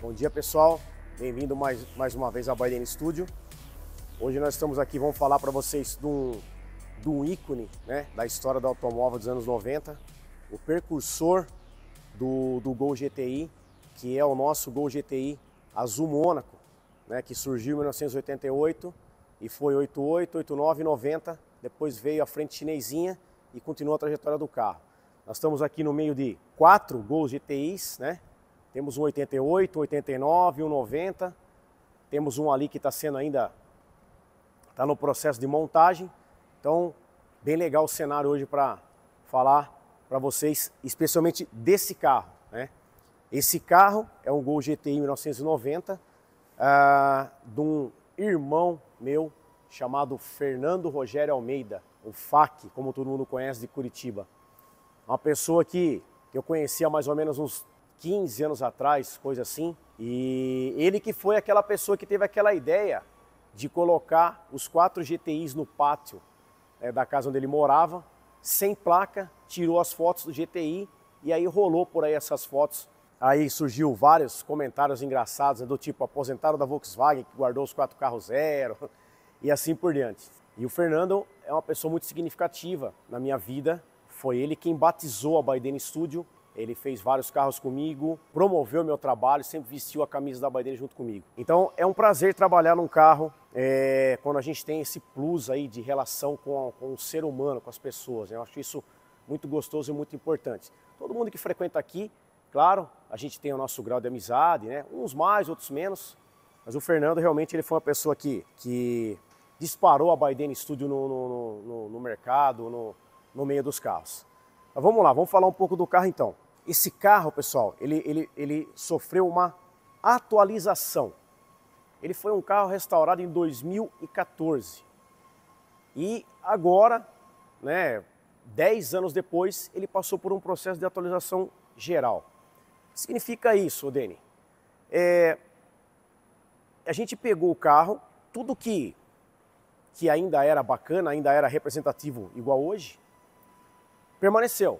Bom dia, pessoal, bem-vindo mais uma vez ao Baiden Studio. Hoje nós estamos aqui, vamos falar para vocês de um ícone, né, da história do automóvel dos anos 90, o precursor do Gol GTI, que é o nosso Gol GTI azul Mônaco, né, que surgiu em 1988 e foi 88, 89 e 90, depois veio a frente chinesinha e continuou a trajetória do carro. Nós estamos aqui no meio de 4 Gol GTIs, né? Temos um 88, um 89, um 90, temos um ali que está sendo ainda, está no processo de montagem. Então, bem legal o cenário hoje para falar para vocês, especialmente desse carro, né? Esse carro é um Gol GTI 1990, de um irmão meu chamado Fernando Rogério Almeida, o FAC, como todo mundo conhece, de Curitiba. Uma pessoa que eu conhecia há mais ou menos uns 15 anos atrás, coisa assim, e ele que foi aquela pessoa que teve aquela ideia de colocar os 4 GTIs no pátio da casa onde ele morava, sem placa, tirou as fotos do GTI e aí rolou por aí essas fotos. Aí surgiu vários comentários engraçados, do tipo, aposentaram da Volkswagen que guardou os 4 carros zero e assim por diante. E o Fernando é uma pessoa muito significativa na minha vida, foi ele quem batizou a Baiden Studio. Ele fez vários carros comigo, promoveu meu trabalho, sempre vestiu a camisa da Baiden junto comigo. Então é um prazer trabalhar num carro quando a gente tem esse plus aí de relação com o ser humano, com as pessoas. Eu acho isso muito gostoso e muito importante. Todo mundo que frequenta aqui, claro, a gente tem o nosso grau de amizade, né? Uns mais, outros menos. Mas o Fernando realmente ele foi uma pessoa que disparou a Baiden Studio no mercado, no meio dos carros. Mas vamos lá, vamos falar um pouco do carro então. Esse carro, pessoal, ele sofreu uma atualização. Ele foi um carro restaurado em 2014. E agora, né, 10 anos depois, ele passou por um processo de atualização geral. O que significa isso, Deni? A gente pegou o carro, tudo que ainda era bacana, ainda era representativo igual hoje, permaneceu.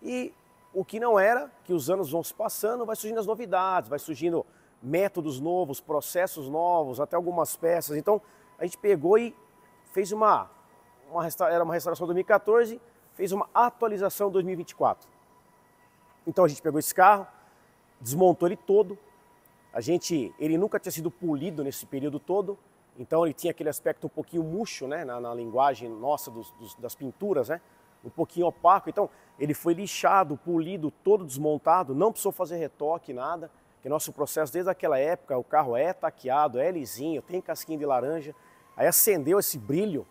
E o que não era, que os anos vão se passando, vai surgindo as novidades, vai surgindo métodos novos, processos novos, até algumas peças. Então, a gente pegou e fez era uma restauração 2014, fez uma atualização 2024. Então, a gente pegou esse carro, desmontou ele todo. Ele nunca tinha sido polido nesse período todo, então ele tinha aquele aspecto um pouquinho murcho, né, na linguagem nossa das pinturas, né? Um pouquinho opaco, então ele foi lixado, polido, todo desmontado, não precisou fazer retoque, nada, que nosso processo desde aquela época, o carro é taqueado, é lisinho, tem casquinha de laranja, aí acendeu esse brilho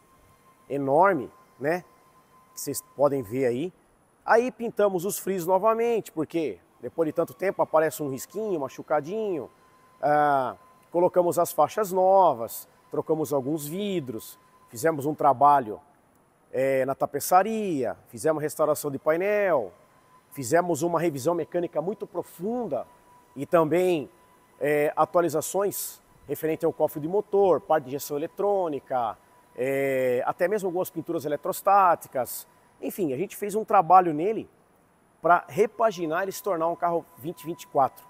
enorme, né, que vocês podem ver aí pintamos os frisos novamente, porque depois de tanto tempo aparece um risquinho, machucadinho, colocamos as faixas novas, trocamos alguns vidros, fizemos um trabalho na tapeçaria, fizemos restauração de painel, fizemos uma revisão mecânica muito profunda e também atualizações referente ao cofre de motor, parte de injeção eletrônica, até mesmo algumas pinturas eletrostáticas. Enfim, a gente fez um trabalho nele para repaginar ele se tornar um carro 2024.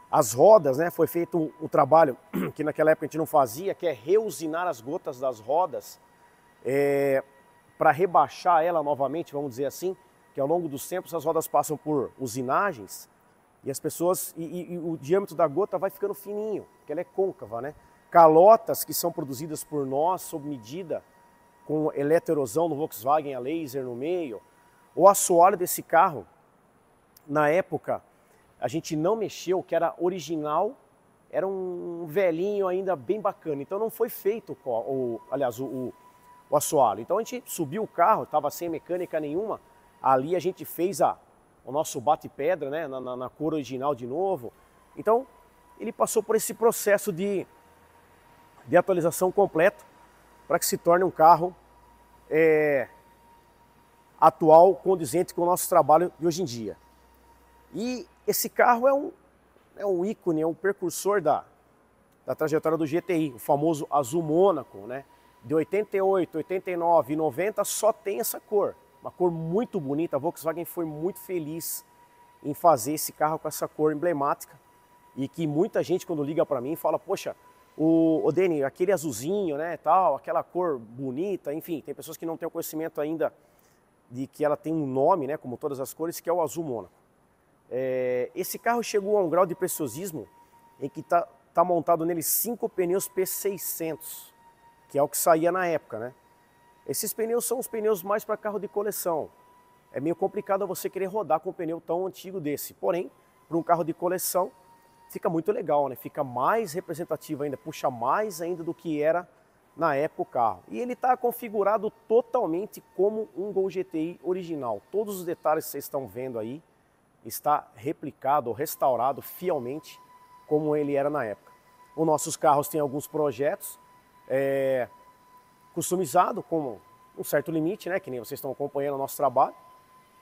As rodas, né, foi feito um trabalho que naquela época a gente não fazia, que é reusinar as gotas das rodas, para rebaixar ela novamente, vamos dizer assim, que ao longo dos tempos as rodas passam por usinagens e as pessoas, e o diâmetro da gota vai ficando fininho, porque ela é côncava, né? Calotas que são produzidas por nós sob medida, com eletroerosão no Volkswagen a laser no meio. O assoalho desse carro, na época, a gente não mexeu, que era original, era um velhinho ainda bem bacana, então não foi feito o assoalho. Então a gente subiu o carro, estava sem mecânica nenhuma, ali a gente fez o nosso bate-pedra, né, na cor original de novo. Então ele passou por esse processo de de atualização completo para que se torne um carro atual, condizente com o nosso trabalho de hoje em dia. E esse carro é um ícone, é um precursor da trajetória do GTI, o famoso azul Mônaco, né? De 88, 89 e 90 só tem essa cor, uma cor muito bonita. A Volkswagen foi muito feliz em fazer esse carro com essa cor emblemática e que muita gente quando liga para mim fala, poxa, o Deni, aquele azulzinho, né, tal, aquela cor bonita, enfim, tem pessoas que não têm o conhecimento ainda de que ela tem um nome, né, como todas as cores, que é o azul Mônaco. Esse carro chegou a um grau de preciosismo em que tá montado nele 5 pneus P600, que é o que saía na época, né? Esses pneus são os pneus mais para carro de coleção. É meio complicado você querer rodar com um pneu tão antigo desse. Porém, para um carro de coleção, fica muito legal, né? Fica mais representativo ainda, puxa mais ainda do que era na época o carro. E ele está configurado totalmente como um Gol GTI original. Todos os detalhes que vocês estão vendo aí está replicado ou restaurado fielmente como ele era na época. Os nossos carros têm alguns projetos customizado com um certo limite, né, que nem vocês estão acompanhando o nosso trabalho.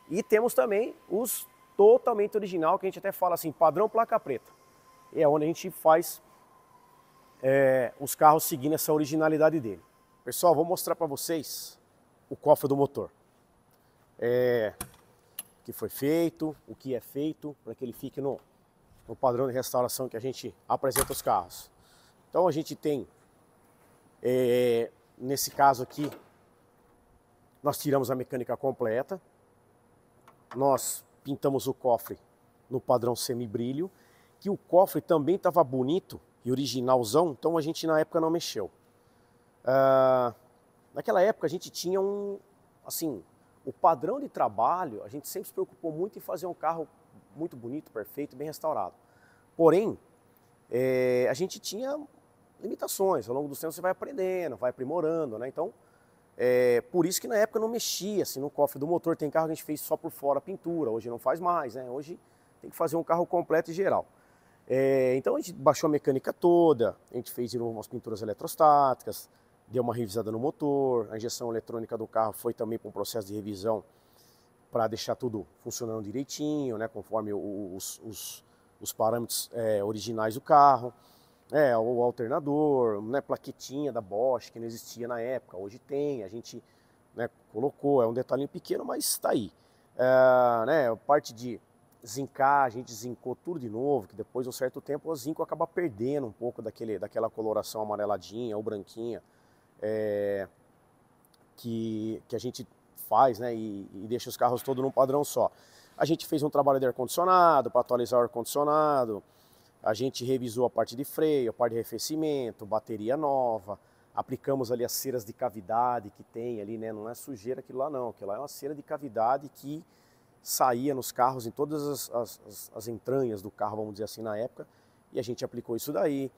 E temos também os totalmente original, que a gente até fala assim, padrão placa preta. E é onde a gente faz os carros seguindo essa originalidade dele. Pessoal, vou mostrar para vocês o cofre do motor. O que foi feito, o que é feito, para que ele fique no padrão de restauração que a gente apresenta os carros. Então a gente tem, nesse caso aqui, nós tiramos a mecânica completa, nós pintamos o cofre no padrão semibrilho, que o cofre também estava bonito e originalzão, então a gente na época não mexeu. Naquela época a gente tinha o padrão de trabalho, a gente sempre se preocupou muito em fazer um carro muito bonito, perfeito, bem restaurado. Porém, a gente tinha limitações, ao longo do tempo você vai aprendendo, vai aprimorando, né? Então, por isso que na época não mexia assim, no cofre do motor. Tem carro que a gente fez só por fora a pintura, hoje não faz mais, né? Hoje tem que fazer um carro completo e geral. Então a gente baixou a mecânica toda, a gente fez de novo umas pinturas eletrostáticas, deu uma revisada no motor, a injeção eletrônica do carro foi também para um processo de revisão para deixar tudo funcionando direitinho, né? Conforme os parâmetros originais do carro. O alternador, né, plaquetinha da Bosch, que não existia na época, hoje tem, a gente, né, colocou, é um detalhinho pequeno, mas está aí. A parte de zincar, a gente zincou tudo de novo, que depois de um certo tempo o zinco acaba perdendo um pouco daquela coloração amareladinha ou branquinha que a gente faz, né, e deixa os carros todos num padrão só. A gente fez um trabalho de ar-condicionado para atualizar o ar-condicionado. A gente revisou a parte de freio, a parte de arrefecimento, bateria nova, aplicamos ali as ceras de cavidade que tem ali, né? Não é sujeira aquilo lá não, aquilo lá é uma cera de cavidade que saía nos carros, em todas as entranhas do carro, vamos dizer assim, na época, e a gente aplicou isso daí.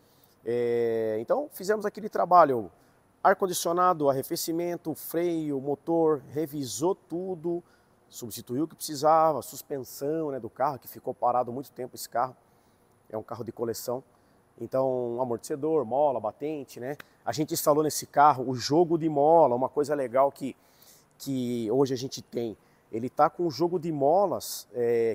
Então fizemos aquele trabalho, ar-condicionado, arrefecimento, freio, motor, revisou tudo, substituiu o que precisava, suspensão, né, do carro, que ficou parado muito tempo esse carro. É um carro de coleção, então amortecedor, mola, batente, né? A gente instalou nesse carro o jogo de mola, uma coisa legal que hoje a gente tem. Ele está com um jogo de molas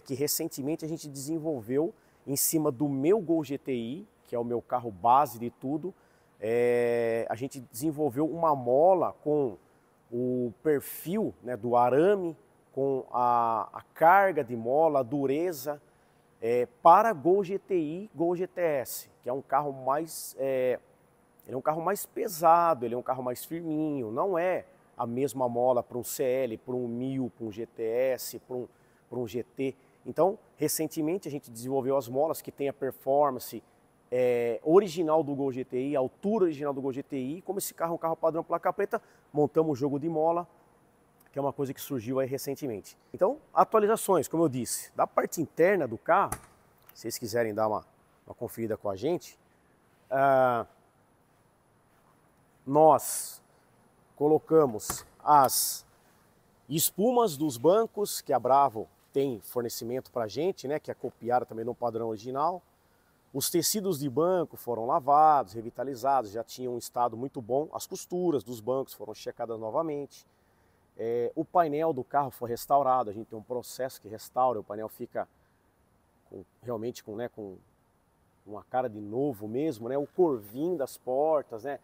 que recentemente a gente desenvolveu em cima do meu Gol GTI, que é o meu carro base de tudo. A gente desenvolveu uma mola com o perfil, né, do arame, com a carga de mola, a dureza, para Gol GTI, Gol GTS, que é um carro mais, ele é um carro mais pesado, ele é um carro mais firminho, não é a mesma mola para um CL, para um 1000, para um GTS, para um GT. Então, recentemente a gente desenvolveu as molas que tem a performance original do Gol GTI, a altura original do Gol GTI. Como esse carro é um carro padrão placa preta, montamos o jogo de mola, que é uma coisa que surgiu aí recentemente. Então, atualizações, como eu disse, da parte interna do carro, se vocês quiserem dar uma conferida com a gente, nós colocamos as espumas dos bancos, que a Bravo tem fornecimento para a gente, né, que é copiada também no padrão original. Os tecidos de banco foram lavados, revitalizados, já tinham um estado muito bom. As costuras dos bancos foram checadas novamente. O painel do carro foi restaurado, a gente tem um processo que restaura, o painel fica realmente com uma cara de novo mesmo, né? O corvinho das portas, né?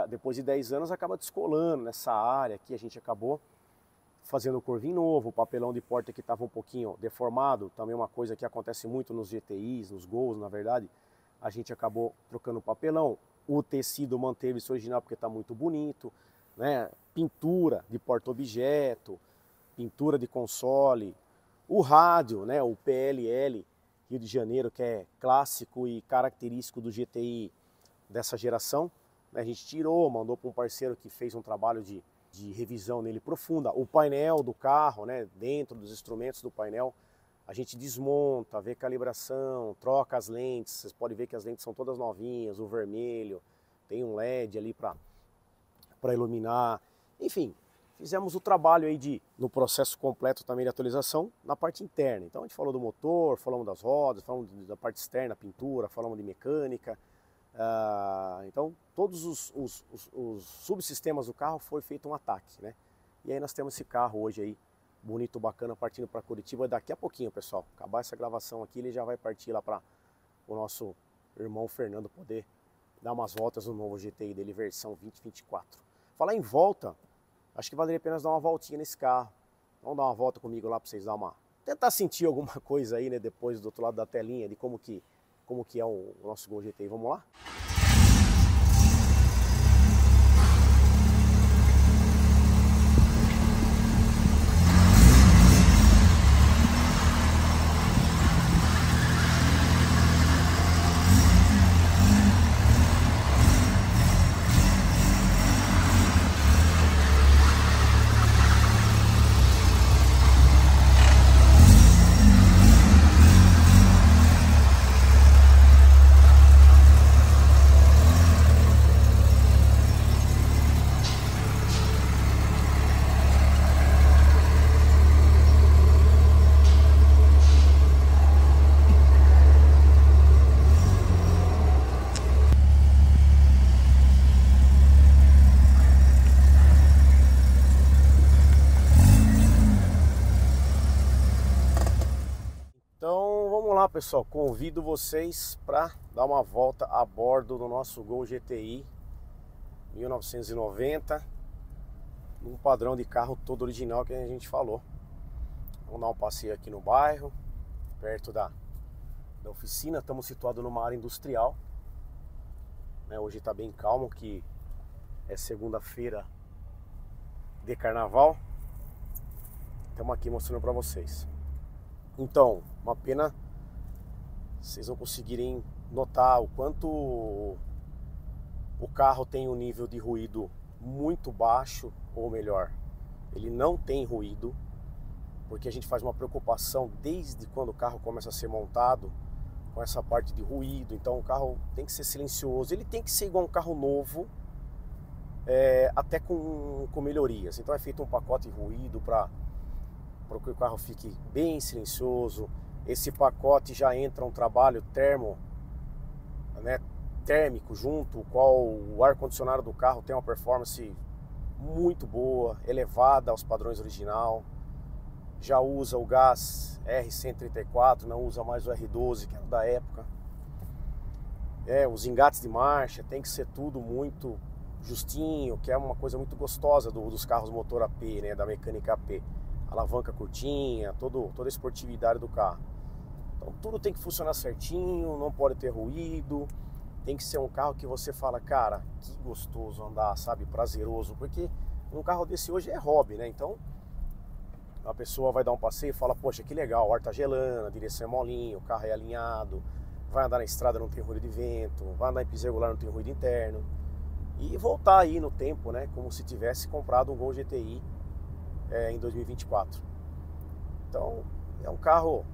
Depois de 10 anos acaba descolando nessa área aqui, a gente acabou fazendo o corvinho novo, o papelão de porta que estava um pouquinho deformado, também uma coisa que acontece muito nos GTIs, nos Gols, na verdade, a gente acabou trocando o papelão. O tecido manteve-se original porque está muito bonito, né? Pintura de porta-objeto, pintura de console, o rádio, né? O PLL Rio de Janeiro, que é clássico e característico do GTI dessa geração, a gente tirou, mandou para um parceiro que fez um trabalho de revisão nele profunda. O painel do carro, né, dentro dos instrumentos do painel, a gente desmonta, vê calibração, troca as lentes. Vocês podem ver que as lentes são todas novinhas, o vermelho, tem um LED ali para iluminar. Enfim, fizemos o trabalho aí no processo completo também de atualização na parte interna. Então a gente falou do motor, falamos das rodas, falamos da parte externa, pintura, falamos de mecânica. Então todos os subsistemas do carro foi feito um ataque, né? E aí nós temos esse carro hoje aí, bonito, bacana, partindo para Curitiba daqui a pouquinho, pessoal. Acabar essa gravação aqui, ele já vai partir lá para o nosso irmão Fernando poder dar umas voltas no novo GTI dele, versão 2024. Falar em volta, acho que valeria a pena dar uma voltinha nesse carro. Vamos dar uma volta comigo lá para vocês tentar sentir alguma coisa aí, né, depois do outro lado da telinha, de como que é o nosso Gol GTI. Vamos lá? Vamos lá, pessoal, convido vocês para dar uma volta a bordo do nosso Gol GTI 1990, um padrão de carro todo original que a gente falou. Vamos dar um passeio aqui no bairro, perto da oficina. Estamos situados numa área industrial, né? Hoje está bem calmo, que é segunda-feira de carnaval. Estamos aqui mostrando para vocês. Então, uma pena vocês não conseguirem notar o quanto o carro tem um nível de ruído muito baixo, ou melhor, ele não tem ruído, porque a gente faz uma preocupação desde quando o carro começa a ser montado com essa parte de ruído. Então o carro tem que ser silencioso, ele tem que ser igual um carro novo, até com melhorias. Então é feito um pacote de ruído para que o carro fique bem silencioso. Esse pacote já entra um trabalho térmico junto, o qual o ar-condicionado do carro tem uma performance muito boa, elevada aos padrões original. Já usa o gás R134, não usa mais o R12, que era da época. Os engates de marcha tem que ser tudo muito justinho, que é uma coisa muito gostosa dos carros motor AP, né, da mecânica AP. Alavanca curtinha, toda a esportividade do carro. Então tudo tem que funcionar certinho, não pode ter ruído. Tem que ser um carro que você fala, cara, que gostoso andar, sabe, prazeroso. Porque um carro desse hoje é hobby, né? Então a pessoa vai dar um passeio e fala, poxa, que legal, o ar tá gelando, a direção é molinha, o carro é alinhado, vai andar na estrada, não tem ruído de vento, vai andar em piso regular, não tem ruído interno. E voltar aí no tempo, né, como se tivesse comprado um Gol GTI em 2024. Então é um carro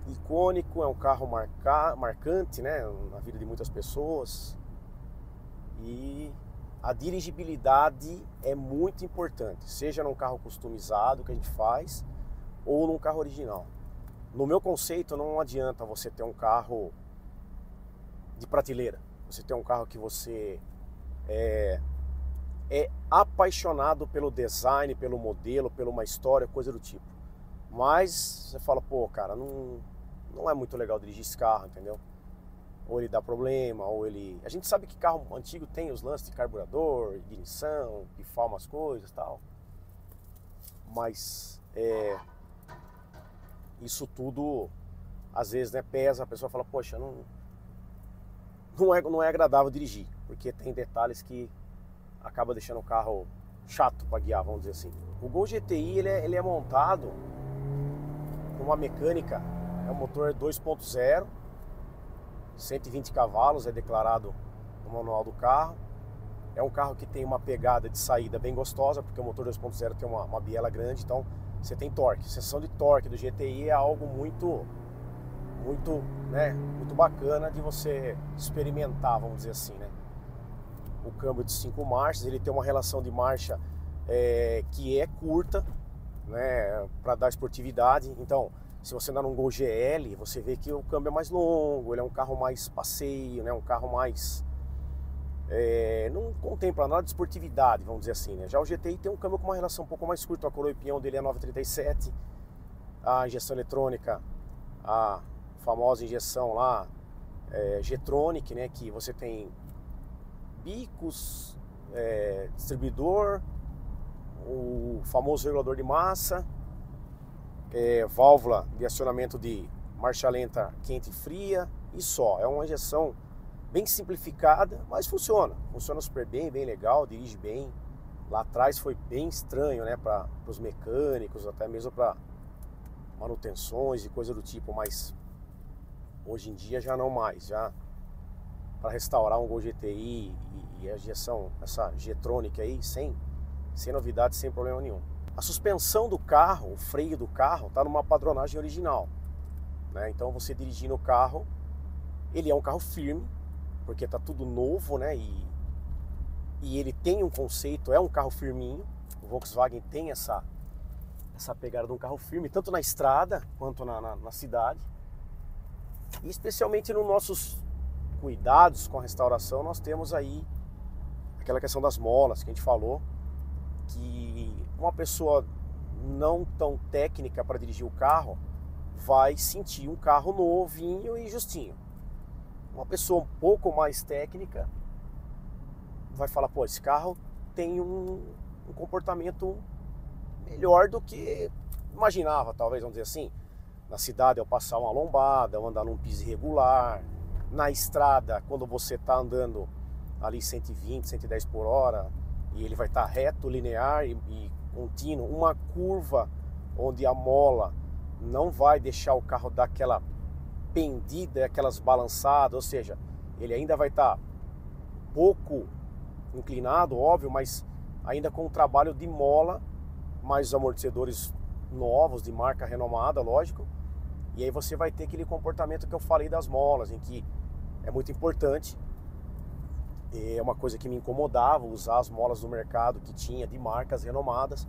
icônico, é um carro marcante, né, na vida de muitas pessoas. E a dirigibilidade é muito importante, seja num carro customizado que a gente faz ou num carro original. No meu conceito, não adianta você ter um carro de prateleira. Você ter um carro que você é apaixonado pelo design, pelo modelo, pela uma história, coisa do tipo. Mas você fala, pô, cara, não é muito legal dirigir esse carro, entendeu? Ou ele dá problema, ou ele... A gente sabe que carro antigo tem os lances de carburador, ignição, pifar umas coisas e tal. Mas isso tudo, às vezes, né, pesa. A pessoa fala, poxa, não é agradável dirigir, porque tem detalhes que acaba deixando o carro chato para guiar, vamos dizer assim. O Gol GTI ele é montado com uma mecânica, é um motor 2.0, 120 cavalos, é declarado no manual do carro. É um carro que tem uma pegada de saída bem gostosa, porque o motor 2.0 tem uma biela grande, então você tem torque. A sensação de torque do GTI é algo muito bacana de você experimentar, vamos dizer assim, né? O câmbio de 5 marchas, ele tem uma relação de marcha que é curta, né, para dar esportividade. Então, se você andar num Gol GL, você vê que o câmbio é mais longo, ele é um carro mais passeio, né, um carro mais... não contempla nada de esportividade, vamos dizer assim, né? Já o GTI tem um câmbio com uma relação um pouco mais curta, a coroa e pinhão dele é 937, a injeção eletrônica, a famosa injeção lá, G-Tronic, né, que você tem bicos, distribuidor, o famoso regulador de massa, válvula de acionamento de marcha lenta quente e fria, e só. É uma injeção bem simplificada, mas funciona super bem, bem legal, dirige bem. Lá atrás foi bem estranho, né, para os mecânicos, até mesmo para manutenções e coisa do tipo, mas hoje em dia já não mais. Já para restaurar um Gol GTI e a injeção, essa G-Tronic aí, sem novidade, sem problema nenhum. A suspensão do carro, o freio do carro, está numa padronagem original, né? Então você dirigindo o carro, ele é um carro firme, porque está tudo novo, né? E ele tem um conceito, é um carro firminho. O Volkswagen tem essa pegada de um carro firme, tanto na estrada quanto na cidade. E especialmente nos nossos cuidados com a restauração, nós temos aí aquela questão das molas que a gente falou, que uma pessoa não tão técnica para dirigir o carro vai sentir um carro novinho e justinho. Uma pessoa um pouco mais técnica vai falar, pô, esse carro tem um comportamento melhor do que imaginava, talvez, vamos dizer assim. Na cidade, eu passar uma lombada, eu andar num piso irregular. Na estrada, quando você está andando ali 120, 110 por hora, e ele vai estar reto, linear e contínuo, uma curva onde a mola não vai deixar o carro dar aquela pendida, aquelas balançadas, ou seja, ele ainda vai estar pouco inclinado, óbvio, mas ainda com o trabalho de mola, mais os amortecedores novos, de marca renomada, lógico. E aí você vai ter aquele comportamento que eu falei das molas, em que é muito importante. É uma coisa que me incomodava, usar as molas do mercado que tinha de marcas renomadas,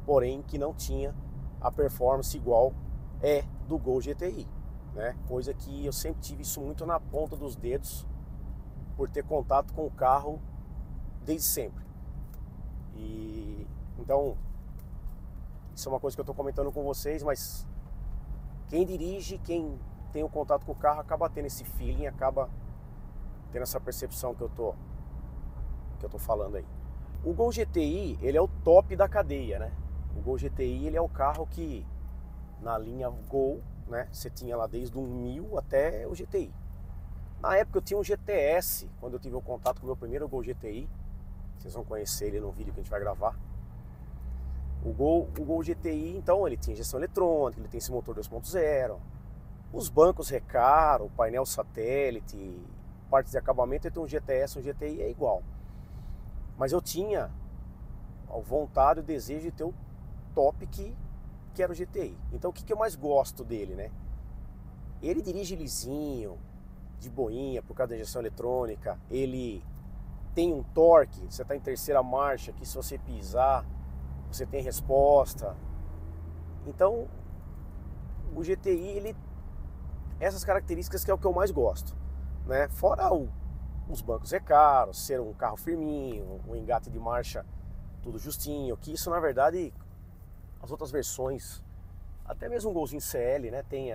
porém que não tinha a performance igual do Gol GTI, né? Coisa que eu sempre tive isso muito na ponta dos dedos, por ter contato com o carro desde sempre. E então, isso é uma coisa que eu estou comentando com vocês, mas quem dirige, quem tem o contato com o carro, acaba tendo esse feeling, acaba tendo essa percepção que eu tô falando aí. O Gol GTI, ele é o top da cadeia, né? O Gol GTI, ele é o carro que, na linha Gol, né, você tinha lá desde o 1000 até o GTI. Na época eu tinha um GTS, quando eu tive o contato com o meu primeiro Gol GTI. Vocês vão conhecer ele no vídeo que a gente vai gravar. O Gol GTI, então, ele tinha injeção eletrônica, ele tem esse motor 2.0, os bancos Recaro, o painel satélite, partes de acabamento. Ele tem um GTS, um GTI, é igual. Mas eu tinha a vontade, o desejo de ter o top que era o GTI. Então o que eu mais gosto dele, né? Ele dirige lisinho, de boinha, por causa da injeção eletrônica. Ele tem um torque, você está em terceira marcha, que se você pisar, você tem resposta. Então, o GTI, essas características que é o que eu mais gosto, né? Fora os bancos recaros, ser um carro firminho, um engate de marcha tudo justinho, que isso na verdade as outras versões, até mesmo um Golzinho CL, né, tem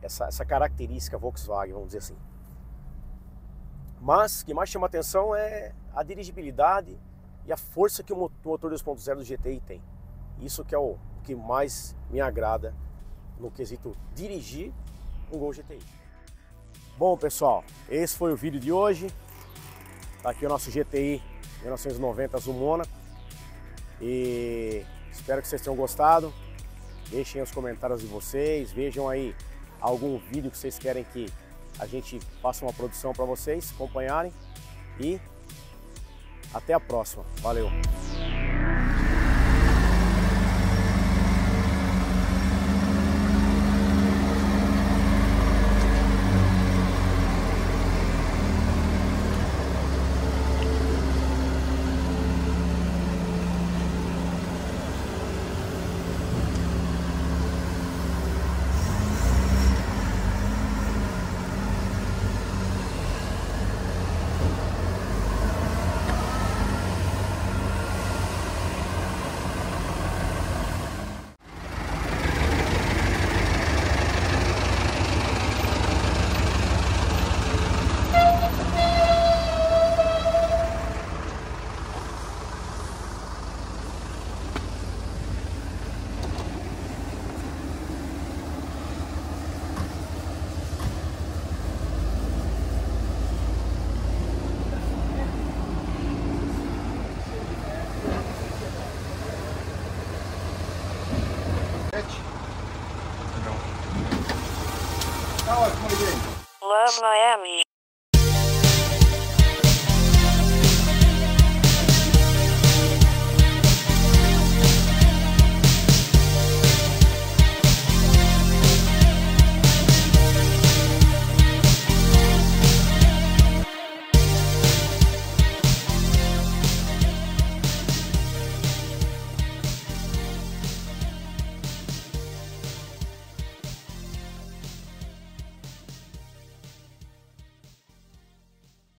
essa característica Volkswagen, vamos dizer assim. Mas o que mais chama atenção é a dirigibilidade e a força que o motor 2.0 do GTI tem. Isso que é o que mais me agrada no quesito dirigir um Gol GTI. Bom, pessoal, esse foi o vídeo de hoje. Tá aqui o nosso GTI 1990 Azul Mônaco. E espero que vocês tenham gostado. Deixem os comentários de vocês, vejam aí algum vídeo que vocês querem que a gente faça uma produção para vocês acompanharem. E até a próxima. Valeu! Love Miami.